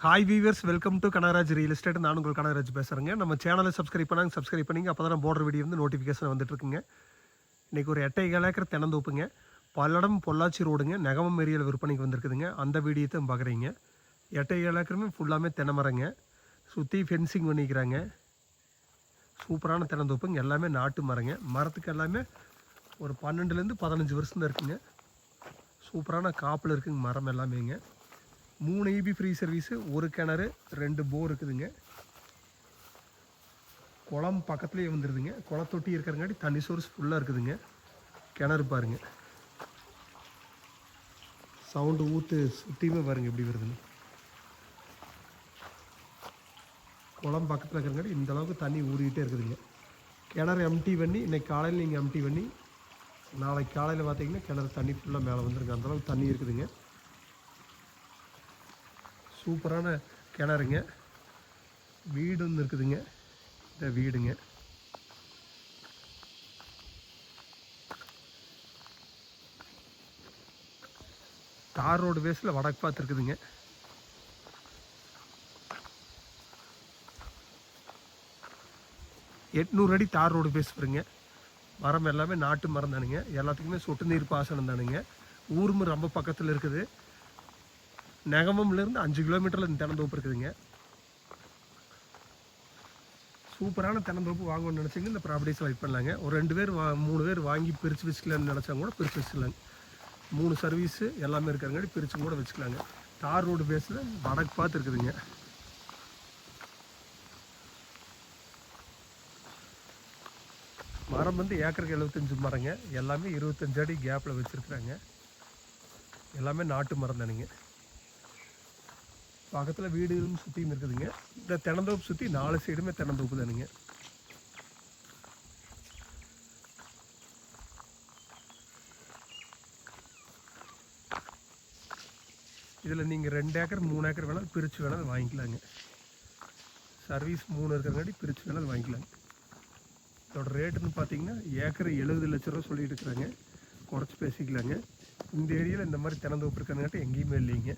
Hi viewers, welcome to Kanagaraj real estate. நான் உங்கள் கனகராஜ் பேசுகிறேங்க. நம்ம சேனலை சப்ஸ்கிரைப் பண்ணிங்க. அப்போ தான் போடுற வீடியோ வந்து நோட்டிஃபிகேஷன் வந்துட்டுருக்குங்க. இன்றைக்கி ஒரு 8,7 ஏக்கர் தென்னந்தோப்புங்க. பல்லடம் பொள்ளாச்சி ரோடுங்க, நெகமம் ஏரியாவில் விற்பனைக்கு வந்திருக்குதுங்க. அந்த வீடியோத்தை பார்க்குறீங்க. 8,7 ஏக்கருமே ஃபுல்லாமே தென்னை மரங்க. சுற்றி ஃபென்சிங் பண்ணிக்கிறாங்க. சூப்பரான தென்னந்தோப்புங்க. எல்லாமே நாட்டு மரங்க. மரத்துக்கு எல்லாமே ஒரு 12லேருந்து 15 வருஷம் தான் இருக்குங்க. சூப்பரான காப்பில் இருக்குங்க மரம் எல்லாமேங்க. 3 EB ஃப்ரீ சர்வீஸு, ஒரு கிணறு, 2 போர் இருக்குதுங்க. குளம் பக்கத்துலேயே வந்துடுதுங்க. குளத்தொட்டி இருக்கிறங்காட்டி தண்ணி சோர்ஸ் ஃபுல்லாக இருக்குதுங்க. கிணறு பாருங்கள், சவுண்டு ஊற்று சுற்றியுமே பாருங்கள் எப்படி வருதுன்னு. குளம் பக்கத்தில் இருக்கிறங்காட்டி இந்த அளவுக்கு தண்ணி ஊறிக்கிட்டே இருக்குதுங்க. கிணறு எம்டி பண்ணி இன்றைக்கி காலையில் நீங்கள் எம்டி பண்ணி நாளைக்கு காலையில் பார்த்தீங்கன்னா கிணறு தண்ணி ஃபுல்லாக மேலே வந்துருங்க. அந்தளவுக்கு தண்ணி இருக்குதுங்க. சூப்பரான கிணறுங்க. வீடு ஒன்று இருக்குதுங்க. இந்த வீடுங்க தார் ரோடு பேஸில் வடக்கு பார்த்து இருக்குதுங்க. எட்நூறு அடி தார் ரோடு பேஸ் வருங்க. மரம் எல்லாமே நாட்டு மரம் தானுங்க. எல்லாத்துக்குமே சொட்டு நீர் பாசனம் தானுங்க. ஊரும் ரொம்ப பக்கத்தில் இருக்குது. நெகமம்லேருந்து 5 கிலோமீட்டரில் இந்த தென்னந்தோப்பு இருக்குதுங்க. சூப்பரான தென்னந்தோப்பு வாங்கணும்னு நினச்சிங்க இந்த ப்ராப்பர்ட்டிஸ் லைக் பண்ணலாங்க. ஒரு 2 பேர் 3 பேர் வாங்கி பிரித்து வச்சுக்கலான்னு நினச்சாங்க கூட பிரித்து வச்சுக்கலாங்க. 3 சர்வீஸு எல்லாமே இருக்கிறங்காட்டி பிரித்து கூட வச்சுக்கலாங்க. தார் ரோடு பேஸில் வடக்கு பார்த்து இருக்குதுங்க. மரம் வந்து ஏக்கருக்கு 75 மரங்க. எல்லாமே 25 அடி கேப்பில் வச்சுருக்குறாங்க. எல்லாமே நாட்டு மரம் தானுங்க. பக்கத்தில் வீடுகளும் சுற்றியும் இருக்குதுங்க. இந்த தென்னந்தோப்பு சுற்றி 4 சைடுமே தென்னந்தோப்பு தானுங்க. இதில் நீங்கள் 2 ஏக்கர் 3 ஏக்கர் வேணாலும் பிரித்து வேணாலும் வாங்கிக்கலாங்க. சர்வீஸ் 3 இருக்கிறங்காட்டி பிரித்து வேணாலும் வாங்கிக்கலாங்க. இதோட ரேட்டுன்னு பார்த்தீங்கன்னா ஏக்கர் 70 லட்ச ரூபா சொல்லிட்டு இருக்கிறாங்க. குறைச்சி பேசிக்கலாங்க. இந்த ஏரியாவில் இந்த மாதிரி தென்னந்தோப்பு இருக்கிறங்காட்டி எங்கேயுமே இல்லைங்க.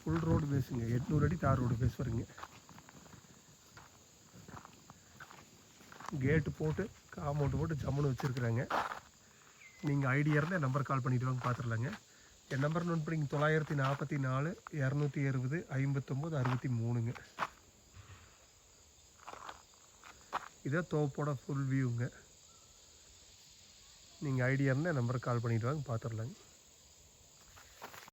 Full road பேஸுங்க. 800 அடி தார் ரோடு பேஸ் வருங்க. கேட்டு போட்டு காம்பவுண்டு போட்டு ஜம்முன்னு வச்சுருக்குறாங்க. நீங்கள் ஐடியா இருந்தால் நம்பர் கால் பண்ணிவிட்டு வாங்க பார்த்துடலாங்க. என் நம்பர் நோட் பண்ணிங்க 944 270 59 63ங்க. இதான் தோப்போட ஃபுல் வியூங்க. நீங்கள் ஐடியா இருந்தால் நம்பருக்கு கால் பண்ணிவிட்டு வாங்க பார்த்துடலாங்க.